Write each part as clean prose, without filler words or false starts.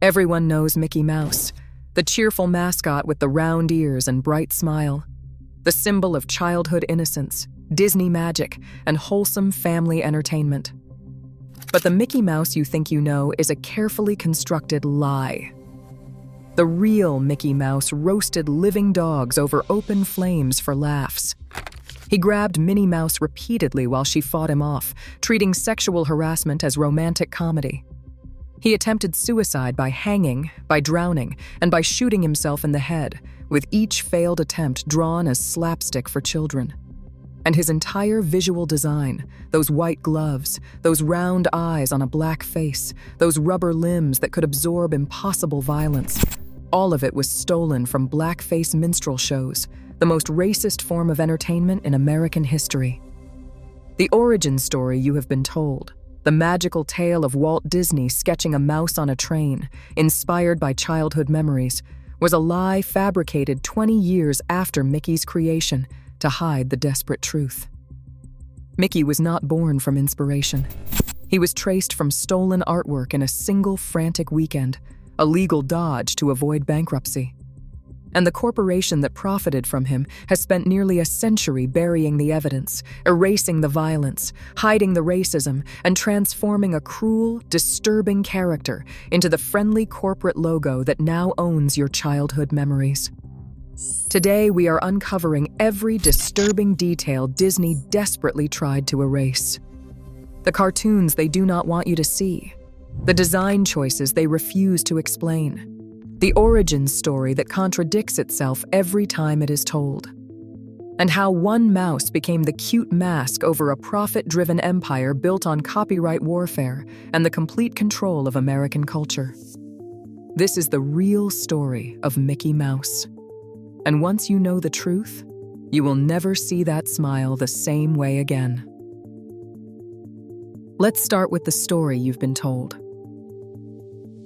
Everyone knows Mickey Mouse, the cheerful mascot with the round ears and bright smile, the symbol of childhood innocence, Disney magic, and wholesome family entertainment. But the Mickey Mouse you think you know is a carefully constructed lie. The real Mickey Mouse roasted living dogs over open flames for laughs. He grabbed Minnie Mouse repeatedly while she fought him off, treating sexual harassment as romantic comedy. He attempted suicide by hanging, by drowning, and by shooting himself in the head, with each failed attempt drawn as slapstick for children. And his entire visual design, those white gloves, those round eyes on a black face, those rubber limbs that could absorb impossible violence, all of it was stolen from blackface minstrel shows, the most racist form of entertainment in American history. The origin story you have been told, the magical tale of Walt Disney sketching a mouse on a train, inspired by childhood memories, was a lie fabricated 20 years after Mickey's creation to hide the desperate truth. Mickey was not born from inspiration. He was traced from stolen artwork in a single frantic weekend, a legal dodge to avoid bankruptcy. And the corporation that profited from him has spent nearly a century burying the evidence, erasing the violence, hiding the racism, and transforming a cruel, disturbing character into the friendly corporate logo that now owns your childhood memories. Today, we are uncovering every disturbing detail Disney desperately tried to erase. The cartoons they do not want you to see, the design choices they refuse to explain, the origin story that contradicts itself every time it is told, and how one mouse became the cute mask over a profit-driven empire built on copyright warfare and the complete control of American culture. This is the real story of Mickey Mouse. And once you know the truth, you will never see that smile the same way again. Let's start with the story you've been told.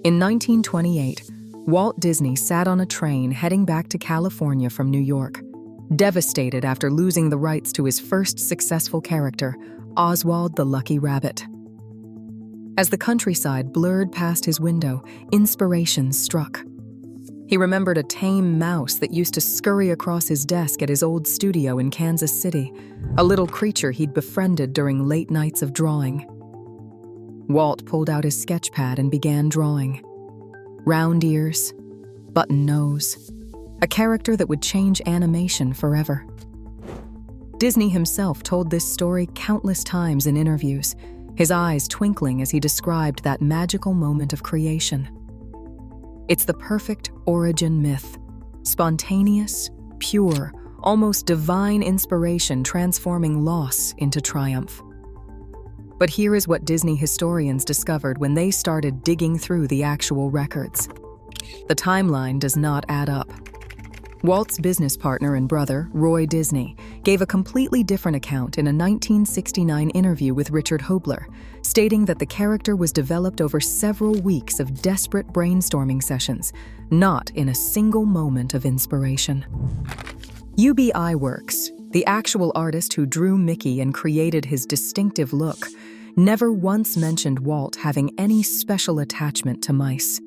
In 1928, Walt Disney sat on a train heading back to California from New York, devastated after losing the rights to his first successful character, Oswald the Lucky Rabbit. As the countryside blurred past his window, inspiration struck. He remembered a tame mouse that used to scurry across his desk at his old studio in Kansas City, a little creature he'd befriended during late nights of drawing. Walt pulled out his sketch pad and began drawing. Round ears, button nose, a character that would change animation forever. Disney himself told this story countless times in interviews, his eyes twinkling as he described that magical moment of creation. It's the perfect origin myth, spontaneous, pure, almost divine inspiration transforming loss into triumph. But here is what Disney historians discovered when they started digging through the actual records. The timeline does not add up. Walt's business partner and brother, Roy Disney, gave a completely different account in a 1969 interview with Richard Hobler, stating that the character was developed over several weeks of desperate brainstorming sessions, not in a single moment of inspiration. UB Iwerks, the actual artist who drew Mickey and created his distinctive look, never once mentioned Walt having any special attachment to mice.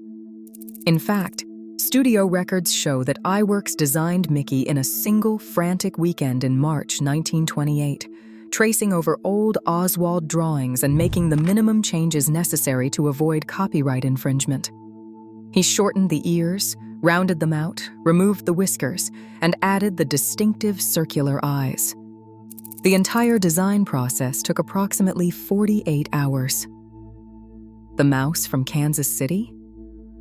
In fact, studio records show that Iwerks designed Mickey in a single frantic weekend in March 1928, tracing over old Oswald drawings and making the minimum changes necessary to avoid copyright infringement. He shortened the ears, rounded them out, removed the whiskers, and added the distinctive circular eyes. The entire design process took approximately 48 hours. The mouse from Kansas City?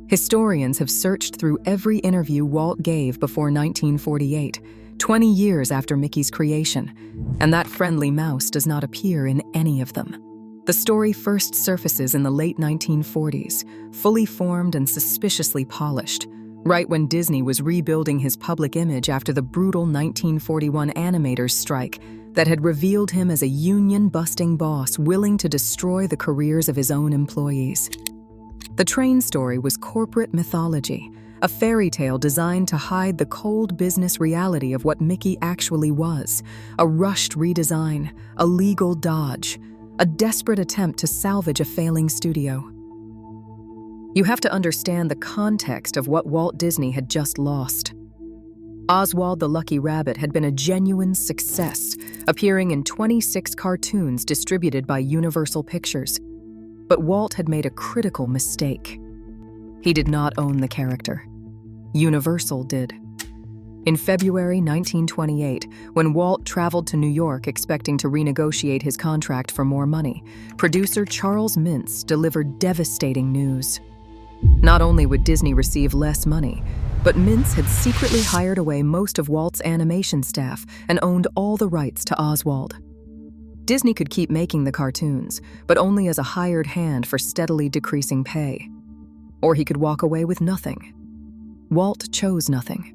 Historians have searched through every interview Walt gave before 1948, 20 years after Mickey's creation, and that friendly mouse does not appear in any of them. The story first surfaces in the late 1940s, fully formed and suspiciously polished, right when Disney was rebuilding his public image after the brutal 1941 animators' strike that had revealed him as a union-busting boss willing to destroy the careers of his own employees. The train story was corporate mythology, a fairy tale designed to hide the cold business reality of what Mickey actually was, a rushed redesign, a legal dodge, a desperate attempt to salvage a failing studio. You have to understand the context of what Walt Disney had just lost. Oswald the Lucky Rabbit had been a genuine success, appearing in 26 cartoons distributed by Universal Pictures. But Walt had made a critical mistake. He did not own the character. Universal did. In February 1928, when Walt traveled to New York expecting to renegotiate his contract for more money, producer Charles Mintz delivered devastating news. Not only would Disney receive less money, but Mintz had secretly hired away most of Walt's animation staff and owned all the rights to Oswald. Disney could keep making the cartoons, but only as a hired hand for steadily decreasing pay. Or he could walk away with nothing. Walt chose nothing.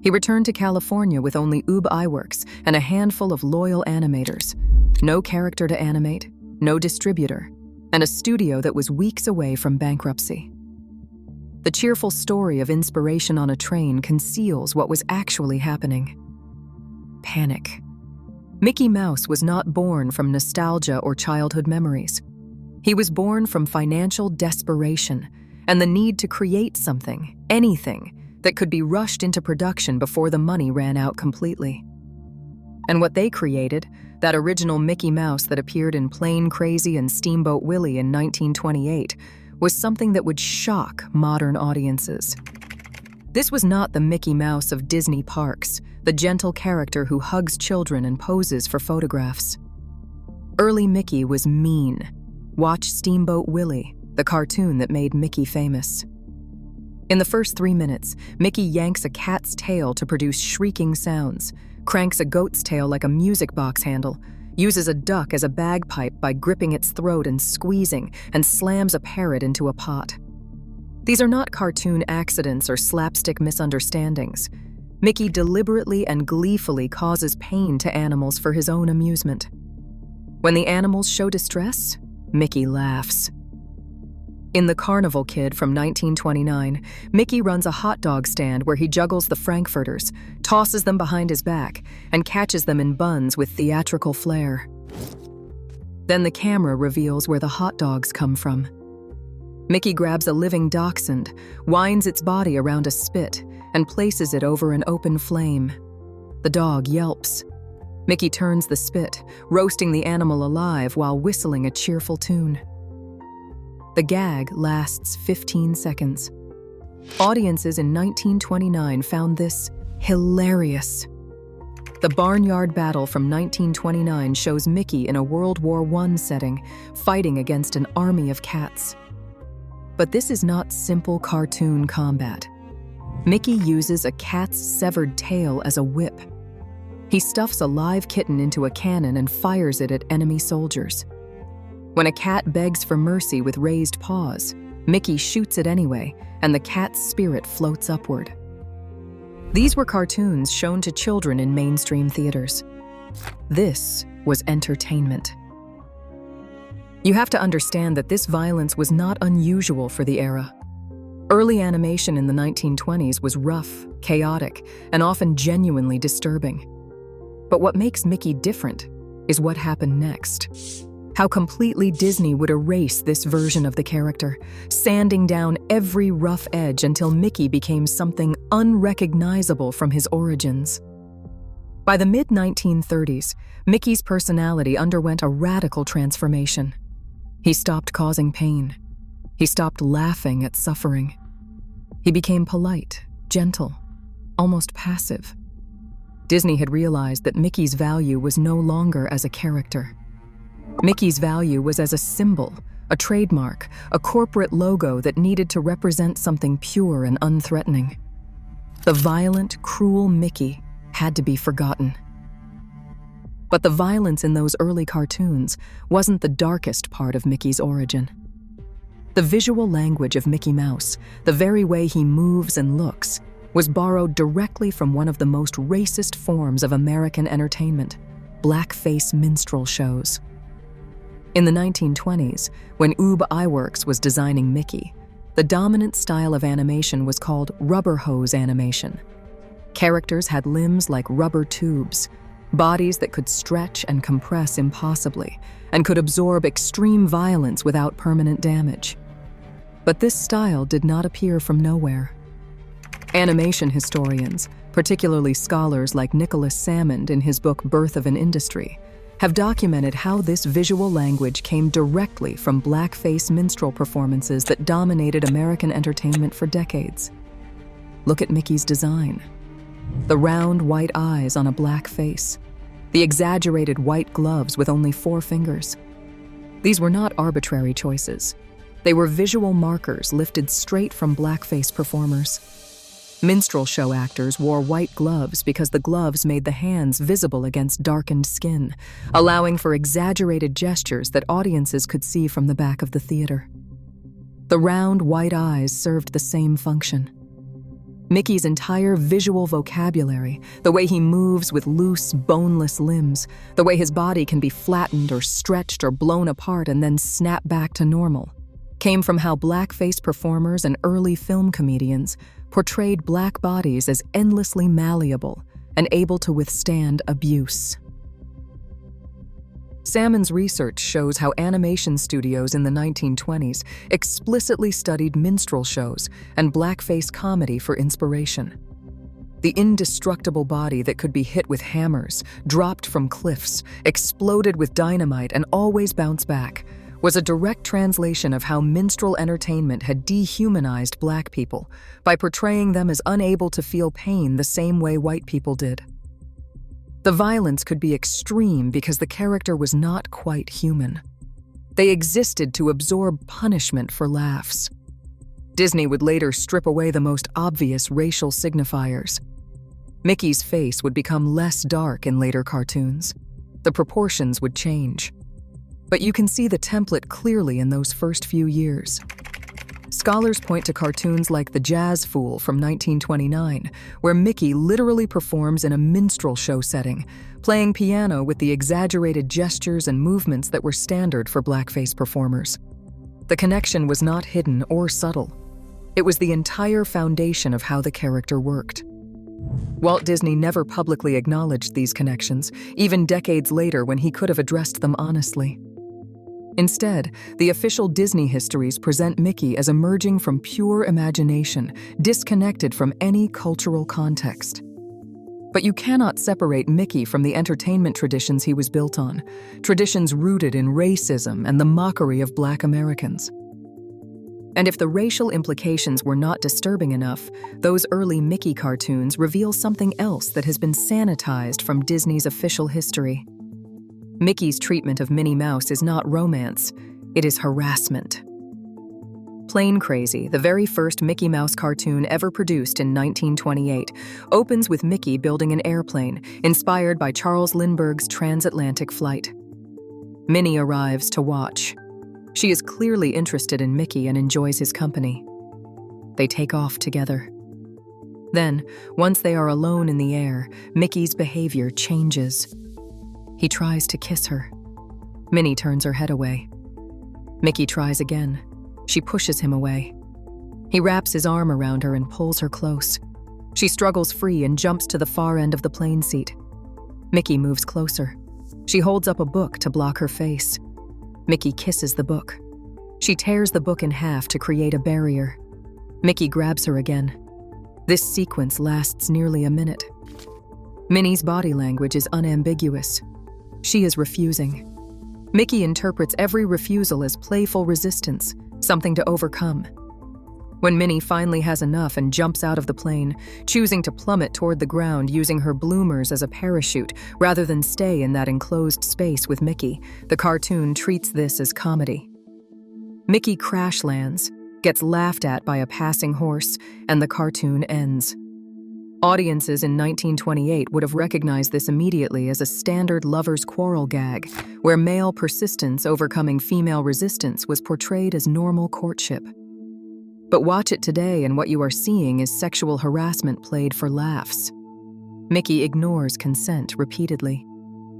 He returned to California with only Ub Iwerks and a handful of loyal animators, no character to animate, no distributor, and a studio that was weeks away from bankruptcy. The cheerful story of inspiration on a train conceals what was actually happening. Panic. Mickey Mouse was not born from nostalgia or childhood memories. He was born from financial desperation and the need to create something, anything, that could be rushed into production before the money ran out completely. And what they created, that original Mickey Mouse that appeared in Plane Crazy and Steamboat Willie in 1928, was something that would shock modern audiences. This was not the Mickey Mouse of Disney parks, the gentle character who hugs children and poses for photographs. Early Mickey was mean. Watch Steamboat Willie, the cartoon that made Mickey famous. In the first 3 minutes, Mickey yanks a cat's tail to produce shrieking sounds, cranks a goat's tail like a music box handle, uses a duck as a bagpipe by gripping its throat and squeezing, and slams a parrot into a pot. These are not cartoon accidents or slapstick misunderstandings. Mickey deliberately and gleefully causes pain to animals for his own amusement. When the animals show distress, Mickey laughs. In The Carnival Kid from 1929, Mickey runs a hot dog stand where he juggles the frankfurters, tosses them behind his back, and catches them in buns with theatrical flair. Then the camera reveals where the hot dogs come from. Mickey grabs a living dachshund, winds its body around a spit, and places it over an open flame. The dog yelps. Mickey turns the spit, roasting the animal alive while whistling a cheerful tune. The gag lasts 15 seconds. Audiences in 1929 found this hilarious. The Barnyard Battle from 1929 shows Mickey in a World War I setting, fighting against an army of cats. But this is not simple cartoon combat. Mickey uses a cat's severed tail as a whip. He stuffs a live kitten into a cannon and fires it at enemy soldiers. When a cat begs for mercy with raised paws, Mickey shoots it anyway, and the cat's spirit floats upward. These were cartoons shown to children in mainstream theaters. This was entertainment. You have to understand that this violence was not unusual for the era. Early animation in the 1920s was rough, chaotic, and often genuinely disturbing. But what makes Mickey different is what happened next. How completely Disney would erase this version of the character, sanding down every rough edge until Mickey became something unrecognizable from his origins. By the mid-1930s, Mickey's personality underwent a radical transformation. He stopped causing pain. He stopped laughing at suffering. He became polite, gentle, almost passive. Disney had realized that Mickey's value was no longer as a character. Mickey's value was as a symbol, a trademark, a corporate logo that needed to represent something pure and unthreatening. The violent, cruel Mickey had to be forgotten. But the violence in those early cartoons wasn't the darkest part of Mickey's origin. The visual language of Mickey Mouse, the very way he moves and looks, was borrowed directly from one of the most racist forms of American entertainment, blackface minstrel shows. In the 1920s, when Ub Iwerks was designing Mickey, the dominant style of animation was called rubber hose animation. Characters had limbs like rubber tubes, bodies that could stretch and compress impossibly, and could absorb extreme violence without permanent damage. But this style did not appear from nowhere. Animation historians, particularly scholars like Nicholas Salmond in his book Birth of an Industry, have documented how this visual language came directly from blackface minstrel performances that dominated American entertainment for decades. Look at Mickey's design. The round white eyes on a black face. The exaggerated white gloves with only 4 fingers. These were not arbitrary choices. They were visual markers lifted straight from blackface performers. Minstrel show actors wore white gloves because the gloves made the hands visible against darkened skin, allowing for exaggerated gestures that audiences could see from the back of the theater. The round white eyes served the same function. Mickey's entire visual vocabulary, the way he moves with loose, boneless limbs, the way his body can be flattened or stretched or blown apart and then snap back to normal, came from how blackface performers and early film comedians portrayed black bodies as endlessly malleable and able to withstand abuse. Salmond's research shows how animation studios in the 1920s explicitly studied minstrel shows and blackface comedy for inspiration. The indestructible body that could be hit with hammers, dropped from cliffs, exploded with dynamite, and always bounce back was a direct translation of how minstrel entertainment had dehumanized black people by portraying them as unable to feel pain the same way white people did. The violence could be extreme because the character was not quite human. They existed to absorb punishment for laughs. Disney would later strip away the most obvious racial signifiers. Mickey's face would become less dark in later cartoons. The proportions would change. But you can see the template clearly in those first few years. Scholars point to cartoons like The Jazz Fool from 1929, where Mickey literally performs in a minstrel show setting, playing piano with the exaggerated gestures and movements that were standard for blackface performers. The connection was not hidden or subtle. It was the entire foundation of how the character worked. Walt Disney never publicly acknowledged these connections, even decades later when he could have addressed them honestly. Instead, the official Disney histories present Mickey as emerging from pure imagination, disconnected from any cultural context. But you cannot separate Mickey from the entertainment traditions he was built on, traditions rooted in racism and the mockery of Black Americans. And if the racial implications were not disturbing enough, those early Mickey cartoons reveal something else that has been sanitized from Disney's official history. Mickey's treatment of Minnie Mouse is not romance, it is harassment. Plane Crazy, the very first Mickey Mouse cartoon ever produced in 1928, opens with Mickey building an airplane, inspired by Charles Lindbergh's transatlantic flight. Minnie arrives to watch. She is clearly interested in Mickey and enjoys his company. They take off together. Then, once they are alone in the air, Mickey's behavior changes. He tries to kiss her. Minnie turns her head away. Mickey tries again. She pushes him away. He wraps his arm around her and pulls her close. She struggles free and jumps to the far end of the plane seat. Mickey moves closer. She holds up a book to block her face. Mickey kisses the book. She tears the book in half to create a barrier. Mickey grabs her again. This sequence lasts nearly a minute. Minnie's body language is unambiguous. She is refusing. Mickey interprets every refusal as playful resistance, something to overcome. When Minnie finally has enough and jumps out of the plane, choosing to plummet toward the ground using her bloomers as a parachute rather than stay in that enclosed space with Mickey, the cartoon treats this as comedy. Mickey crash lands, gets laughed at by a passing horse, and the cartoon ends. Audiences in 1928 would have recognized this immediately as a standard lover's quarrel gag, where male persistence overcoming female resistance was portrayed as normal courtship. But watch it today and what you are seeing is sexual harassment played for laughs. Mickey ignores consent repeatedly.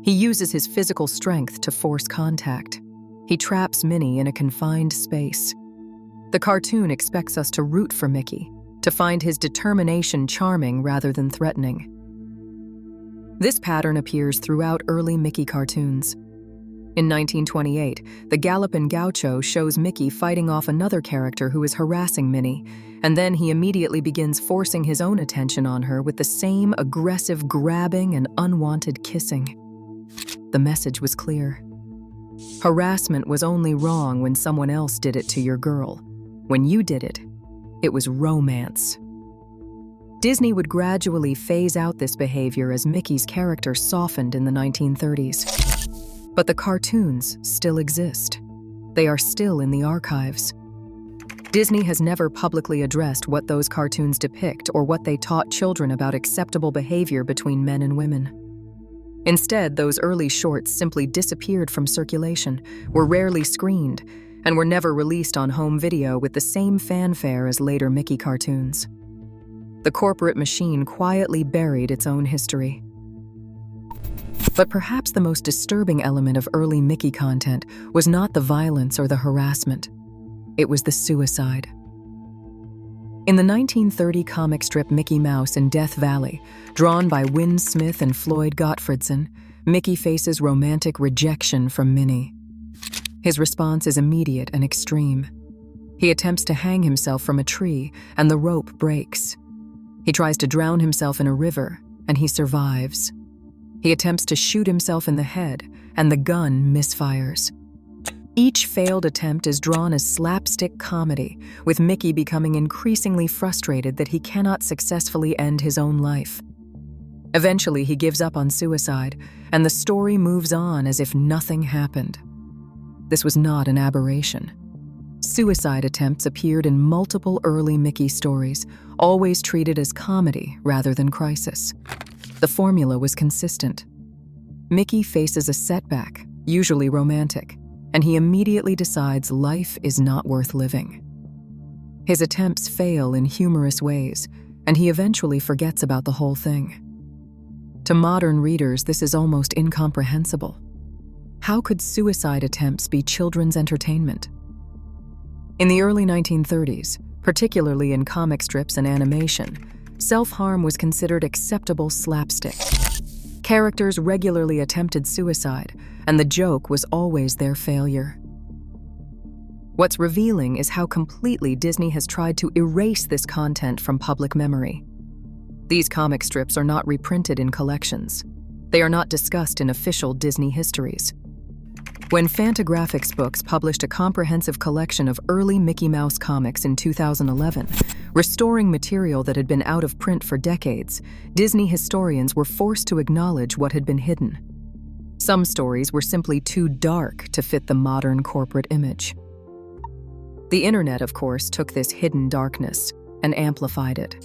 He uses his physical strength to force contact. He traps Minnie in a confined space. The cartoon expects us to root for Mickey, to find his determination charming rather than threatening. This pattern appears throughout early Mickey cartoons. In 1928, the Gallopin' Gaucho shows Mickey fighting off another character who is harassing Minnie, and then he immediately begins forcing his own attention on her with the same aggressive grabbing and unwanted kissing. The message was clear. Harassment was only wrong when someone else did it to your girl. When you did it, it was romance. Disney would gradually phase out this behavior as Mickey's character softened in the 1930s. But the cartoons still exist. They are still in the archives. Disney has never publicly addressed what those cartoons depict or what they taught children about acceptable behavior between men and women. Instead, those early shorts simply disappeared from circulation, were rarely screened, and were never released on home video with the same fanfare as later Mickey cartoons. The corporate machine quietly buried its own history. But perhaps the most disturbing element of early Mickey content was not the violence or the harassment. It was the suicide. In the 1930 comic strip Mickey Mouse in Death Valley, drawn by Win Smith and Floyd Gottfredson, Mickey faces romantic rejection from Minnie. His response is immediate and extreme. He attempts to hang himself from a tree, and the rope breaks. He tries to drown himself in a river, and he survives. He attempts to shoot himself in the head, and the gun misfires. Each failed attempt is drawn as slapstick comedy, with Mickey becoming increasingly frustrated that he cannot successfully end his own life. Eventually, he gives up on suicide, and the story moves on as if nothing happened. This was not an aberration. Suicide attempts appeared in multiple early Mickey stories, always treated as comedy rather than crisis. The formula was consistent. Mickey faces a setback, usually romantic, and he immediately decides life is not worth living. His attempts fail in humorous ways, and he eventually forgets about the whole thing. To modern readers, this is almost incomprehensible. How could suicide attempts be children's entertainment? In the early 1930s, particularly in comic strips and animation, self-harm was considered acceptable slapstick. Characters regularly attempted suicide, and the joke was always their failure. What's revealing is how completely Disney has tried to erase this content from public memory. These comic strips are not reprinted in collections. They are not discussed in official Disney histories. When Fantagraphics Books published a comprehensive collection of early Mickey Mouse comics in 2011, restoring material that had been out of print for decades, Disney historians were forced to acknowledge what had been hidden. Some stories were simply too dark to fit the modern corporate image. The internet, of course, took this hidden darkness and amplified it.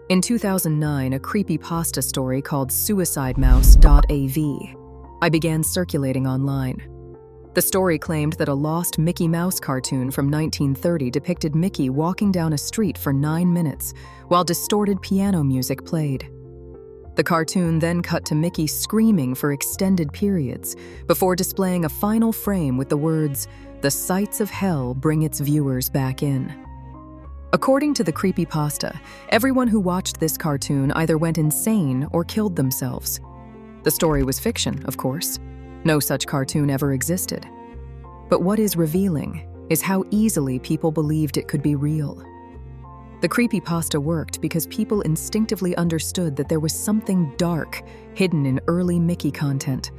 In 2009, a creepypasta story called SuicideMouse.av I began circulating online. The story claimed that a lost Mickey Mouse cartoon from 1930 depicted Mickey walking down a street for 9 minutes while distorted piano music played. The cartoon then cut to Mickey screaming for extended periods before displaying a final frame with the words, "The sights of hell bring its viewers back in." According to the creepypasta, everyone who watched this cartoon either went insane or killed themselves. The story was fiction, of course. No such cartoon ever existed. But what is revealing is how easily people believed it could be real. The creepypasta worked because people instinctively understood that there was something dark hidden in early Mickey content,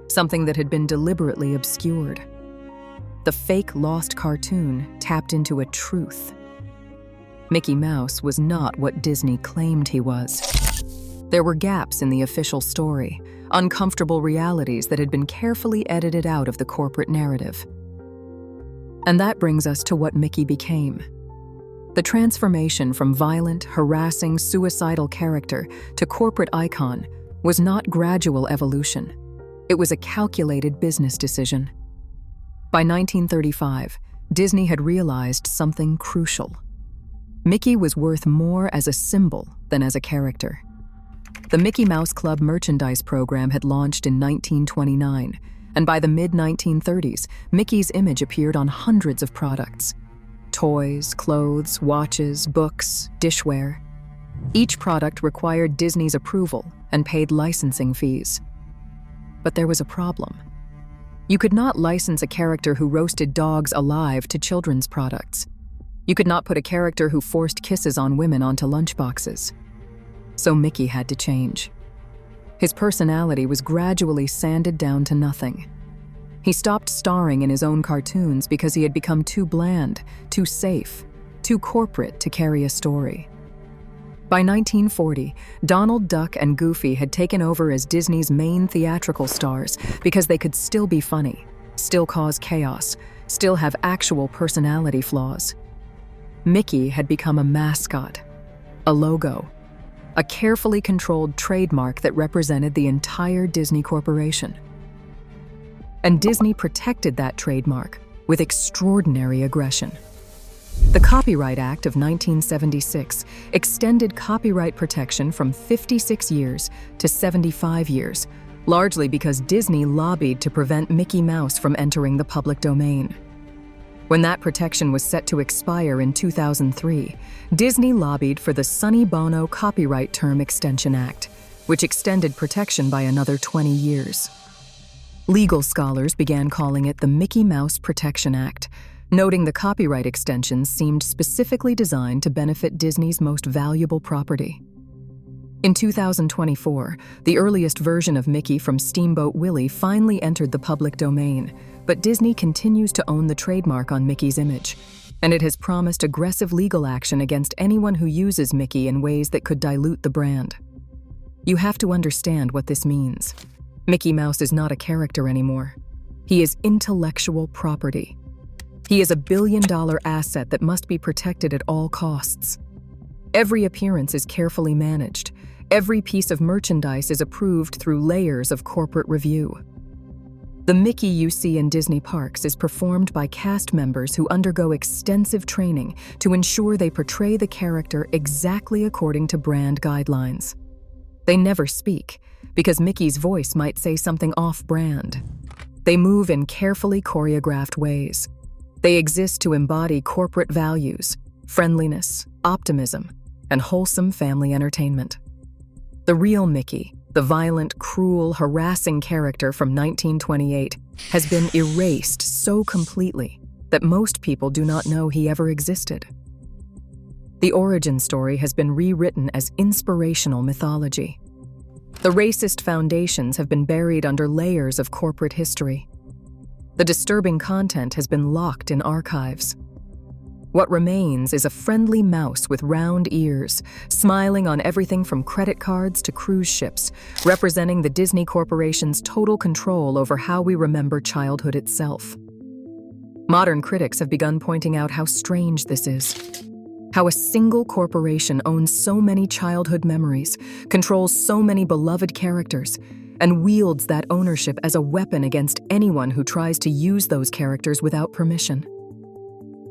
something that had been deliberately obscured. The fake lost cartoon tapped into a truth. Mickey Mouse was not what Disney claimed he was. There were gaps in the official story, uncomfortable realities that had been carefully edited out of the corporate narrative. And that brings us to what Mickey became. The transformation from violent, harassing, suicidal character to corporate icon was not gradual evolution. It was a calculated business decision. By 1935, Disney had realized something crucial. Mickey was worth more as a symbol than as a character. The Mickey Mouse Club merchandise program had launched in 1929, and by the mid-1930s, Mickey's image appeared on hundreds of products. Toys, clothes, watches, books, dishware. Each product required Disney's approval and paid licensing fees. But there was a problem. You could not license a character who roasted dogs alive to children's products. You could not put a character who forced kisses on women onto lunchboxes. So Mickey had to change. His personality was gradually sanded down to nothing. He stopped starring in his own cartoons because he had become too bland, too safe, too corporate to carry a story. By 1940, Donald Duck and Goofy had taken over as Disney's main theatrical stars because they could still be funny, still cause chaos, still have actual personality flaws. Mickey had become a mascot, a logo, a carefully controlled trademark that represented the entire Disney Corporation. And Disney protected that trademark with extraordinary aggression. The Copyright Act of 1976 extended copyright protection from 56 years to 75 years, largely because Disney lobbied to prevent Mickey Mouse from entering the public domain. When that protection was set to expire in 2003, Disney lobbied for the Sonny Bono Copyright Term Extension Act, which extended protection by another 20 years. Legal scholars began calling it the Mickey Mouse Protection Act, noting the copyright extensions seemed specifically designed to benefit Disney's most valuable property. In 2024, the earliest version of Mickey from Steamboat Willie finally entered the public domain, but Disney continues to own the trademark on Mickey's image, and it has promised aggressive legal action against anyone who uses Mickey in ways that could dilute the brand. You have to understand what this means. Mickey Mouse is not a character anymore. He is intellectual property. He is a billion-dollar asset that must be protected at all costs. Every appearance is carefully managed. Every piece of merchandise is approved through layers of corporate review. The Mickey you see in Disney parks is performed by cast members who undergo extensive training to ensure they portray the character exactly according to brand guidelines. They never speak, because Mickey's voice might say something off-brand. They move in carefully choreographed ways. They exist to embody corporate values, friendliness, optimism, and wholesome family entertainment. The real Mickey, the violent, cruel, harassing character from 1928, has been erased so completely that most people do not know he ever existed. The origin story has been rewritten as inspirational mythology. The racist foundations have been buried under layers of corporate history. The disturbing content has been locked in archives. What remains is a friendly mouse with round ears, smiling on everything from credit cards to cruise ships, representing the Disney Corporation's total control over how we remember childhood itself. Modern critics have begun pointing out how strange this is. How a single corporation owns so many childhood memories, controls so many beloved characters, and wields that ownership as a weapon against anyone who tries to use those characters without permission.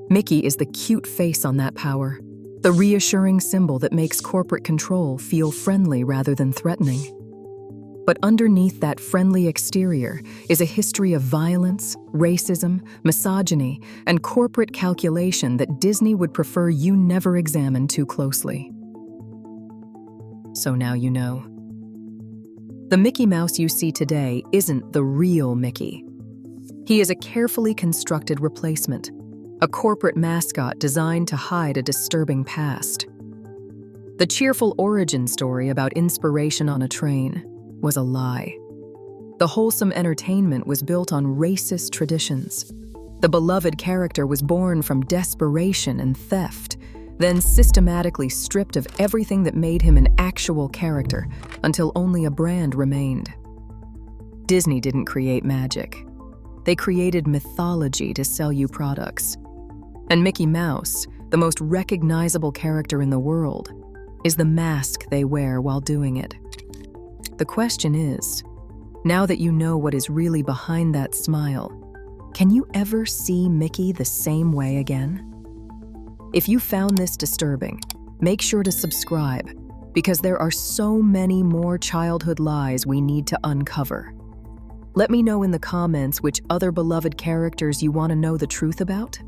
Mickey is the cute face on that power, the reassuring symbol that makes corporate control feel friendly rather than threatening. But underneath that friendly exterior is a history of violence, racism, misogyny, and corporate calculation that Disney would prefer you never examine too closely. So now you know. The Mickey Mouse you see today isn't the real Mickey. He is a carefully constructed replacement, a corporate mascot designed to hide a disturbing past. The cheerful origin story about inspiration on a train was a lie. The wholesome entertainment was built on racist traditions. The beloved character was born from desperation and theft, then systematically stripped of everything that made him an actual character until only a brand remained. Disney didn't create magic. They created mythology to sell you products. And Mickey Mouse, the most recognizable character in the world, is the mask they wear while doing it. The question is, now that you know what is really behind that smile, can you ever see Mickey the same way again? If you found this disturbing, make sure to subscribe, because there are so many more childhood lies we need to uncover. Let me know in the comments which other beloved characters you want to know the truth about.